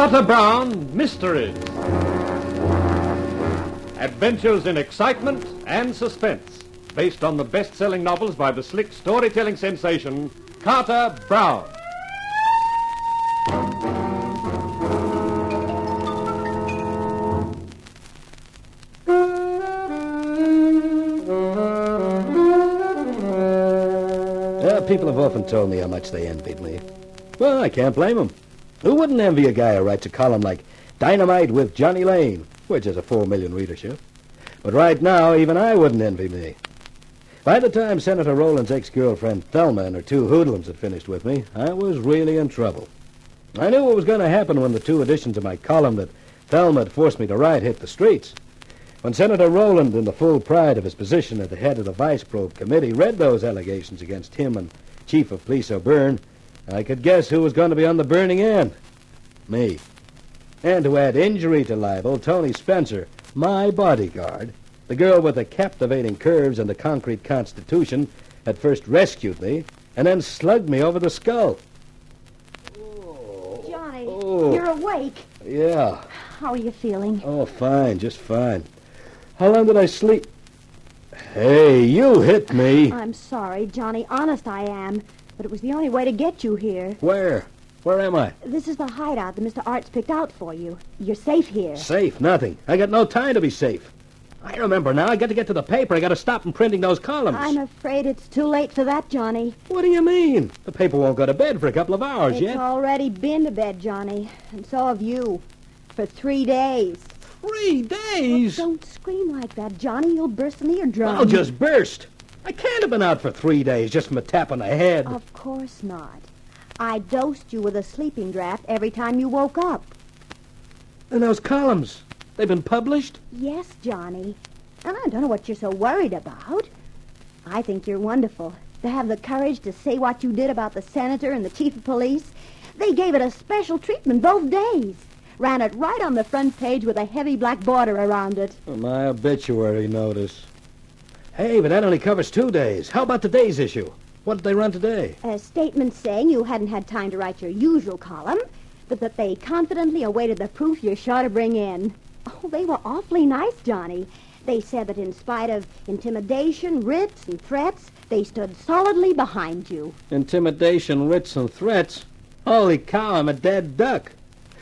Carter Brown Mysteries. Adventures in excitement and suspense, based on the best-selling novels by the slick storytelling sensation, Carter Brown. People have often told me how much they envied me. Well, I can't blame them. Who wouldn't envy a guy who writes a column like Dynamite with Johnny Lane, which has a 4 million readership? But right now, even I wouldn't envy me. By the time Senator Rowland's ex-girlfriend Thelma and her 2 hoodlums had finished with me, I was really in trouble. I knew what was going to happen when the 2 editions of my column that Thelma had forced me to write hit the streets. When Senator Rowland, in the full pride of his position at the head of the Vice Probe Committee, read those allegations against him and Chief of Police O'Byrne, I could guess who was going to be on the burning end. Me. And to add injury to libel, Tony Spencer, my bodyguard, the girl with the captivating curves and the concrete constitution, had first rescued me and then slugged me over the skull. Johnny, you're awake. Yeah. How are you feeling? Oh, fine, just fine. How long did I sleep? Hey, you hit me. I'm sorry, Johnny. Honest, I am. But it was the only way to get you here. Where? Where am I? This is the hideout that Mr. Art's picked out for you. You're safe here. Safe? Nothing. I got no time to be safe. I remember now. I got to get to the paper. I got to stop them printing those columns. I'm afraid it's too late for that, Johnny. What do you mean? The paper won't go to bed for a couple of hours yet. It's already been to bed, Johnny. And so have you. For 3 days. 3 days? Oh, don't scream like that, Johnny. You'll burst an eardrum. I'll just burst. I can't have been out for 3 days just from a tap on the head. Of course not. I dosed you with a sleeping draft every time you woke up. And those columns, they've been published? Yes, Johnny. And I don't know what you're so worried about. I think you're wonderful. To have the courage to say what you did about the senator and the chief of police. They gave it a special treatment both days. Ran it right on the front page with a heavy black border around it. My obituary notice. Hey, but that only covers 2 days. How about today's issue? What did they run today? A statement saying you hadn't had time to write your usual column, but that they confidently awaited the proof you're sure to bring in. Oh, they were awfully nice, Johnny. They said that in spite of intimidation, writs, and threats, they stood solidly behind you. Intimidation, writs, and threats? Holy cow, I'm a dead duck.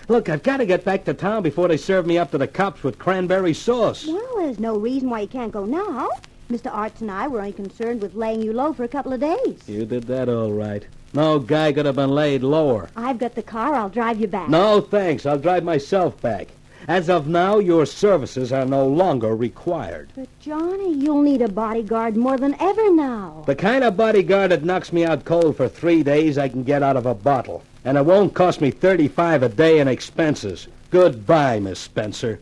Look, I've got to get back to town before they serve me up to the cops with cranberry sauce. Well, there's no reason why you can't go now. Mr. Arts and I were only concerned with laying you low for a couple of days. You did that all right. No guy could have been laid lower. I've got the car. I'll drive you back. No, thanks. I'll drive myself back. As of now, your services are no longer required. But, Johnny, you'll need a bodyguard more than ever now. The kind of bodyguard that knocks me out cold for 3 days I can get out of a bottle. And it won't cost me $35 a day in expenses. Goodbye, Miss Spencer.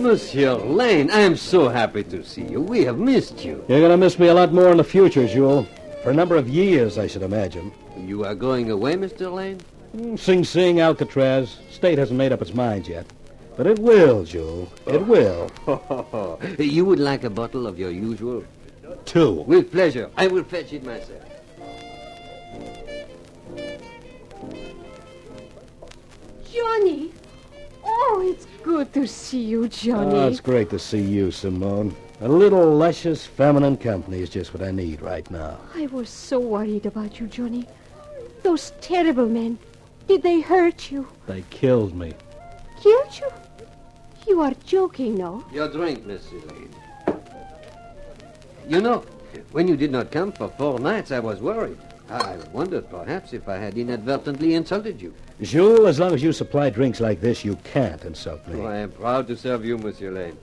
Monsieur Lane, I am so happy to see you. We have missed you. You're going to miss me a lot more in the future, Jules. For a number of years, I should imagine. You are going away, Mr. Lane? Sing Sing, Alcatraz. State hasn't made up its mind yet. But it will, Jules. It will. You would like a bottle of your usual? 2. With pleasure. I will fetch it myself. Johnny! Oh, it's good to see you, Johnny. Oh, it's great to see you, Simone. A little luscious feminine company is just what I need right now. I was so worried about you, Johnny. Those terrible men. Did they hurt you? They killed me. Killed you? You are joking, no? Your drink, Mrs. Lane. You know, when you did not come for 4 nights, I was worried. I wondered perhaps if I had inadvertently insulted you. Jules, as long as you supply drinks like this, you can't insult me. Oh, I am proud to serve you, Monsieur Lane.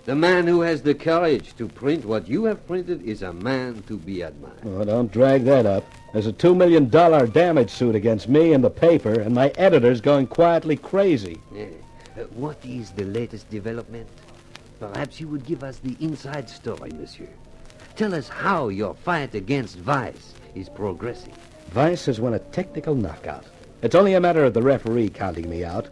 The man who has the courage to print what you have printed is a man to be admired. Oh, don't drag that up. There's a $2 million damage suit against me and the paper, and my editor's going quietly crazy. Yeah. What is the latest development? Perhaps you would give us the inside story, monsieur. Tell us how your fight against Vice is progressing. Vice has won a technical knockout. It's only a matter of the referee counting me out.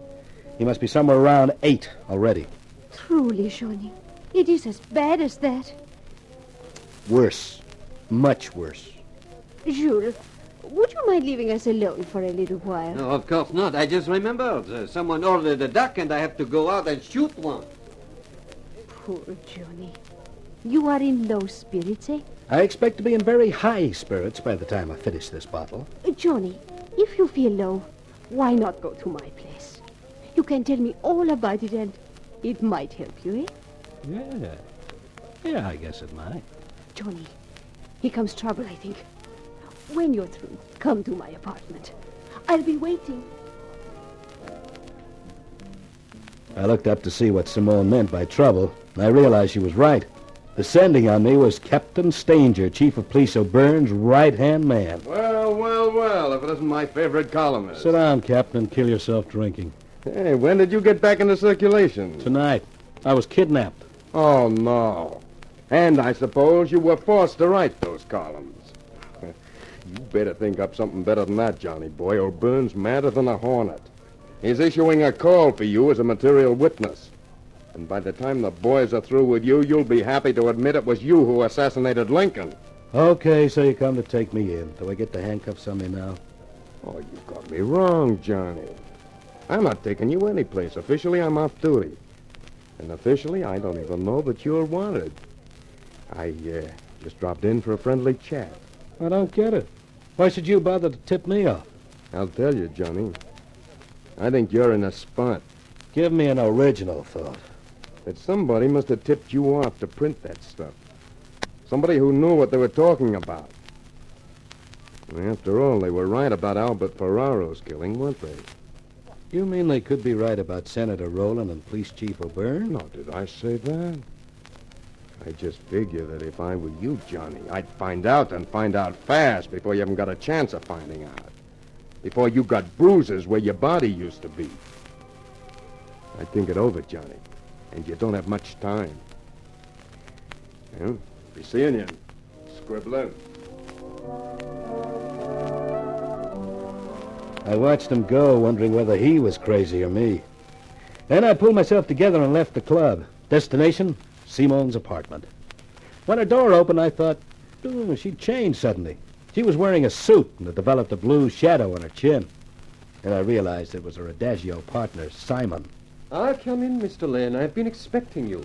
He must be somewhere around 8 already. Truly, Johnny, it is as bad as that. Worse. Much worse. Jules, would you mind leaving us alone for a little while? No, of course not. I just remembered. Someone ordered a duck, and I have to go out and shoot one. Poor Johnny. You are in low spirits, eh? I expect to be in very high spirits by the time I finish this bottle. Johnny, if you feel low, why not go to my place? You can tell me all about it, and it might help you, eh? Yeah, I guess it might. Johnny, here comes trouble, I think. When you're through, come to my apartment. I'll be waiting. I looked up to see what Simone meant by trouble, and I realized she was right. Descending on me was Captain Stanger, Chief of Police O'Byrne's right-hand man. Well, if it isn't my favorite columnist. Sit down, Captain, and kill yourself drinking. Hey, when did you get back into circulation? Tonight, I was kidnapped. Oh, no. And I suppose you were forced to write those columns. You better think up something better than that, Johnny boy. O'Byrne's madder than a hornet. He's issuing a call for you as a material witness. And by the time the boys are through with you, you'll be happy to admit it was you who assassinated Lincoln. Okay, so you come to take me in. Do I get the handcuffs on me now? Oh, you got me wrong, Johnny. I'm not taking you anyplace. Officially, I'm off duty. And officially, I don't even know that you're wanted. I just dropped in for a friendly chat. I don't get it. Why should you bother to tip me off? I'll tell you, Johnny. I think you're in a spot. Give me an original thought. That somebody must have tipped you off to print that stuff. Somebody who knew what they were talking about. After all, they were right about Albert Ferraro's killing, weren't they? You mean they could be right about Senator Rowland and Police Chief O'Byrne? No, did I say that? I just figure that if I were you, Johnny, I'd find out and find out fast before you even got a chance of finding out. Before you got bruises where your body used to be. I'd think it over, Johnny. And you don't have much time. Well, be seeing you, Scribbler. I watched him go, wondering whether he was crazy or me. Then I pulled myself together and left the club. Destination, Simone's apartment. When her door opened, I thought, she'd changed suddenly. She was wearing a suit and had developed a blue shadow on her chin. And I realized it was her Adagio partner, Simon. Come in, Mr. Lane. I've been expecting you.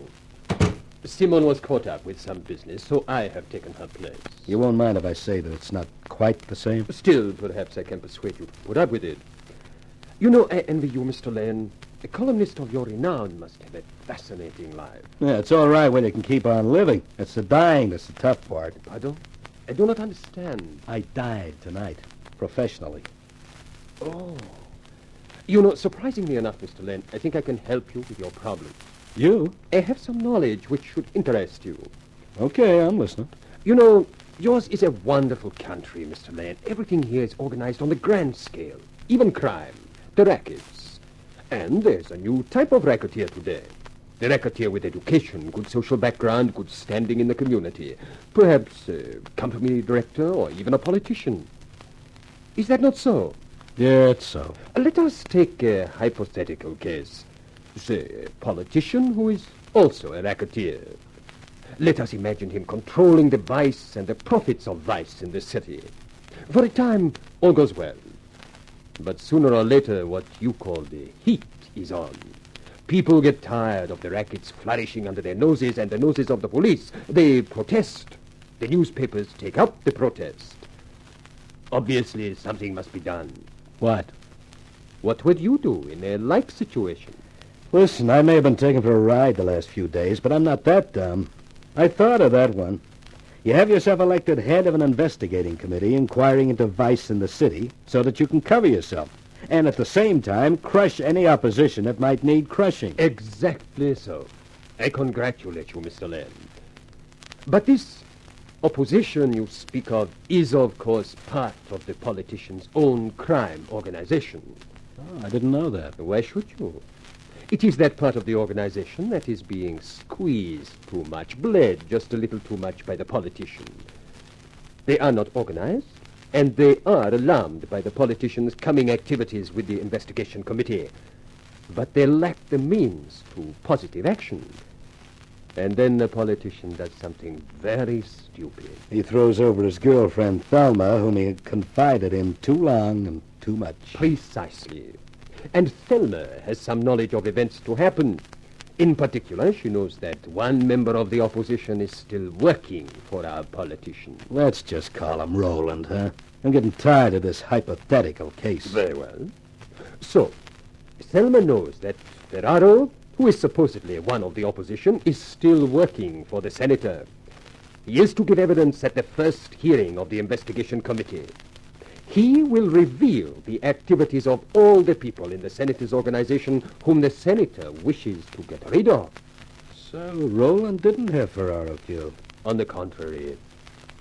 Simone was caught up with some business, so I have taken her place. You won't mind if I say that it's not quite the same? Still, perhaps I can persuade you to put up with it. You know, I envy you, Mr. Lane. A columnist of your renown must have a fascinating life. Yeah, it's all right when you can keep on living. It's the dying that's the tough part. Pardon? I do not understand. I died tonight, professionally. Oh. You know, surprisingly enough, Mr. Lane, I think I can help you with your problem. You? I have some knowledge which should interest you. Okay, I'm listening. You know, yours is a wonderful country, Mr. Lane. Everything here is organized on the grand scale. Even crime, the rackets. And there's a new type of racketeer today. The racketeer with education, good social background, good standing in the community. Perhaps a company director or even a politician. Is that not so? Yeah, it's so. Let us take a hypothetical case. Say, a politician who is also a racketeer. Let us imagine him controlling the vice and the profits of vice in the city. For a time, all goes well. But sooner or later, what you call the heat is on. People get tired of the rackets flourishing under their noses and the noses of the police. They protest. The newspapers take up the protest. Obviously, something must be done. What? What would you do in a like situation? Listen, I may have been taken for a ride the last few days, but I'm not that dumb. I thought of that one. You have yourself elected head of an investigating committee inquiring into vice in the city so that you can cover yourself and at the same time crush any opposition that might need crushing. Exactly so. I congratulate you, Mr. Lane. But this opposition you speak of is, of course, part of the politician's own crime organization. Oh, I didn't know that. Why should you? It is that part of the organization that is being squeezed too much, bled just a little too much by the politician. They are not organized, and they are alarmed by the politician's coming activities with the investigation committee. but they lack the means to positive action. And then the politician does something very stupid. He throws over his girlfriend, Thelma, whom he had confided in too long and too much. Precisely. And Thelma has some knowledge of events to happen. In particular, she knows that one member of the opposition is still working for our politician. Let's just call him Roland, huh? I'm getting tired of this hypothetical case. Very well. So, Thelma knows that Ferraro, who is supposedly one of the opposition, is still working for the senator. He is to give evidence at the first hearing of the investigation committee. He will reveal the activities of all the people in the senator's organization whom the senator wishes to get rid of. So Roland didn't have Ferraro killed. On the contrary,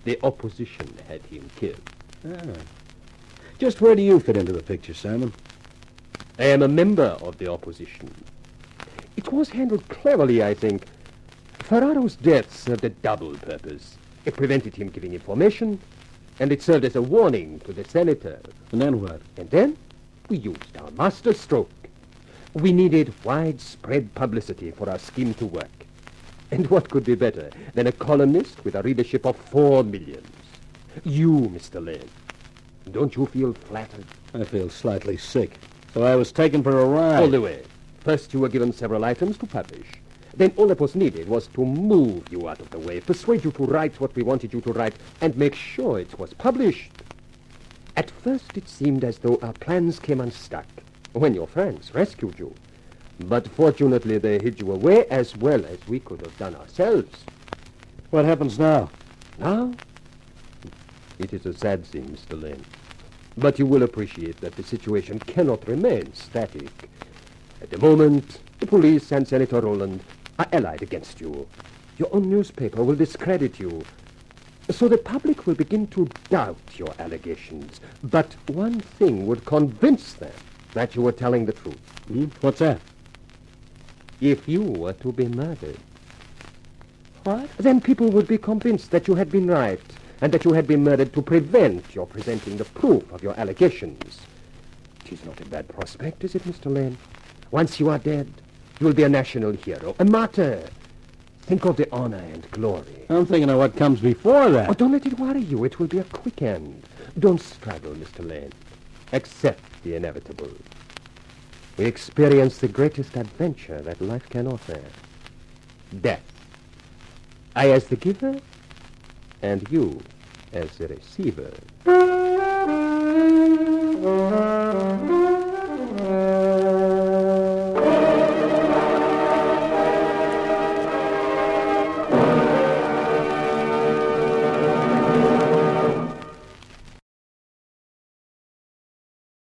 the opposition had him killed. Just where do you fit into the picture, Simon? I am a member of the opposition. It was handled cleverly, I think. Ferraro's death served a double purpose. It prevented him giving information, and it served as a warning to the senator. And then what? And then we used our master stroke. We needed widespread publicity for our scheme to work. And what could be better than a columnist with a readership of 4 millions? You, Mr. Lane. Don't you feel flattered? I feel slightly sick. So I was taken for a ride. All the way. First, you were given several items to publish. Then all that was needed was to move you out of the way, persuade you to write what we wanted you to write, and make sure it was published. At first, it seemed as though our plans came unstuck when your friends rescued you. But fortunately, they hid you away as well as we could have done ourselves. What happens now? Now, it is a sad scene, Mr. Lane. But you will appreciate that the situation cannot remain static. At the moment, the police and Senator Roland are allied against you. Your own newspaper will discredit you. So the public will begin to doubt your allegations. But one thing would convince them that you were telling the truth. What's that? If you were to be murdered, What? then people would be convinced that you had been right and that you had been murdered to prevent your presenting the proof of your allegations. It is not a bad prospect, is it, Mr. Lane? Once you are dead, you will be a national hero, a martyr. Think of the honor and glory. I'm thinking of what comes before that. Oh, don't let it worry you. It will be a quick end. Don't struggle, Mr. Lane. Accept the inevitable. We experience the greatest adventure that life can offer. Death. I as the giver, and you as the receiver.